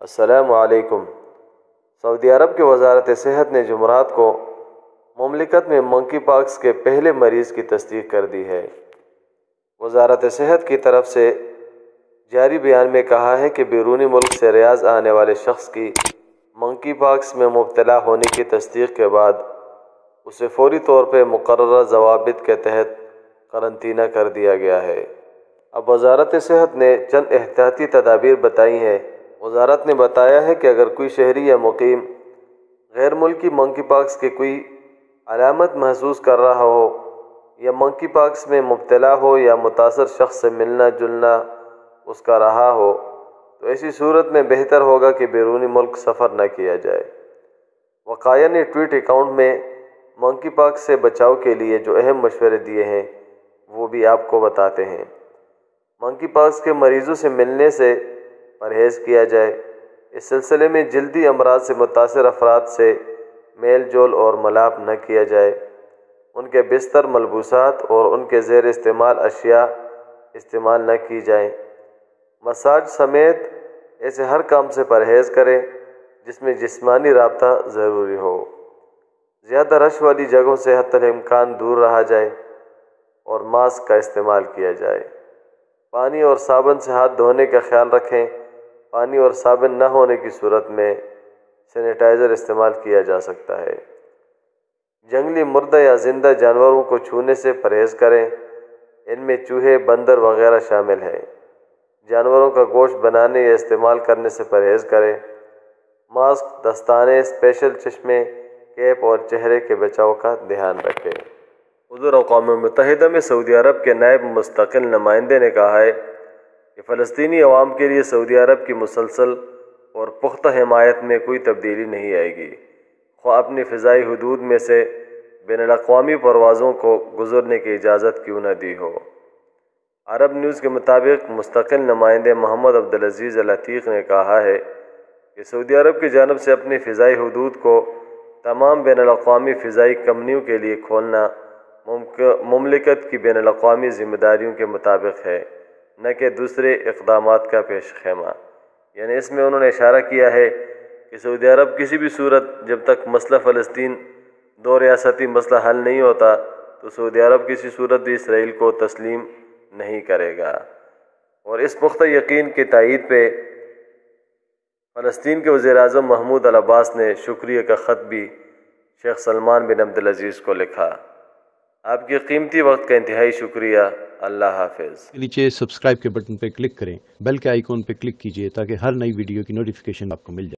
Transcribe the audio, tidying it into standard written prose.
السلام علیکم۔ سعودی عرب کی وزارت صحت نے جمعرات کو مملکت میں منکی پاکس کے پہلے مریض کی تصدیق کر دی ہے۔ وزارت صحت کی طرف سے جاری بیان میں کہا ہے کہ بیرونی ملک سے ریاض آنے والے شخص کی منکی پاکس میں مبتلا ہونے کی تصدیق کے بعد اسے فوری طور پر مقررہ ضوابط کے تحت قرنطینہ کر دیا گیا ہے۔ اب وزارت صحت نے چند احتیاطی تدابیر بتائی ہیں۔ وزارت نے بتایا ہے کہ اگر کوئی شہری یا مقیم غیر ملکی منکی پاکس کی کوئی علامت محسوس کر رہا ہو یا منکی پاکس میں مبتلا ہو یا متاثر شخص سے ملنا جلنا اس کا رہا ہو تو ایسی صورت میں بہتر ہوگا کہ بیرونی ملک سفر نہ کیا جائے۔ وقایہ نے ٹویٹ اکاؤنٹ میں منکی پاکس سے بچاؤ کے لیے جو اہم مشورے دیے ہیں وہ بھی آپ کو بتاتے ہیں۔ منکی پاکس کے مریضوں سے ملنے سے پرہیز کیا جائے۔ اس سلسلے میں جلدی امراض سے متاثر افراد سے میل جول اور ملاپ نہ کیا جائے۔ ان کے بستر، ملبوسات اور ان کے زیر استعمال اشیاء استعمال نہ کی جائیں۔ مساج سمیت ایسے ہر کام سے پرہیز کریں جس میں جسمانی رابطہ ضروری ہو۔ زیادہ رش والی جگہوں سے حتی الامکان دور رہا جائے اور ماسک کا استعمال کیا جائے۔ پانی اور صابن سے ہاتھ دھونے کا خیال رکھیں۔ پانی اور صابن نہ ہونے کی صورت میں سینیٹائزر استعمال کیا جا سکتا ہے۔ جنگلی مردہ یا زندہ جانوروں کو چھونے سے پرہیز کریں۔ ان میں چوہے، بندر وغیرہ شامل ہیں۔ جانوروں کا گوشت بنانے یا استعمال کرنے سے پرہیز کریں۔ ماسک، دستانے، اسپیشل چشمے، کیپ اور چہرے کے بچاؤ کا دھیان رکھیں۔ حضور اقوام متحدہ میں سعودی عرب کے نائب مستقل نمائندے نے کہا ہے کہ فلسطینی عوام کے لیے سعودی عرب کی مسلسل اور پختہ حمایت میں کوئی تبدیلی نہیں آئے گی، خواہ اپنی فضائی حدود میں سے بین الاقوامی پروازوں کو گزرنے کی اجازت کیوں نہ دی ہو۔ عرب نیوز کے مطابق مستقل نمائندے محمد عبدالعزیز العتیق نے کہا ہے کہ سعودی عرب کی جانب سے اپنی فضائی حدود کو تمام بین الاقوامی فضائی کمپنیوں کے لیے کھولنا مملکت کی بین الاقوامی ذمہ داریوں کے مطابق ہے، نہ کہ دوسرے اقدامات کا پیش خیمہ۔ یعنی اس میں انہوں نے اشارہ کیا ہے کہ سعودی عرب کسی بھی صورت جب تک مسئلہ فلسطین دو ریاستی مسئلہ حل نہیں ہوتا تو سعودی عرب کسی صورت بھی اسرائیل کو تسلیم نہیں کرے گا۔ اور اس پختہ یقین کی تائید پہ فلسطین کے وزیر اعظم محمود العباس نے شکریہ کا خط بھی شیخ سلمان بن عبدالعزیز کو لکھا۔ آپ کے قیمتی وقت کا انتہائی شکریہ۔ اللہ حافظ۔ نیچے سبسکرائب کے بٹن پہ کلک کریں، بیل کے آئیکن پہ کلک کیجئے تاکہ ہر نئی ویڈیو کی نوٹیفیکیشن آپ کو مل جائے۔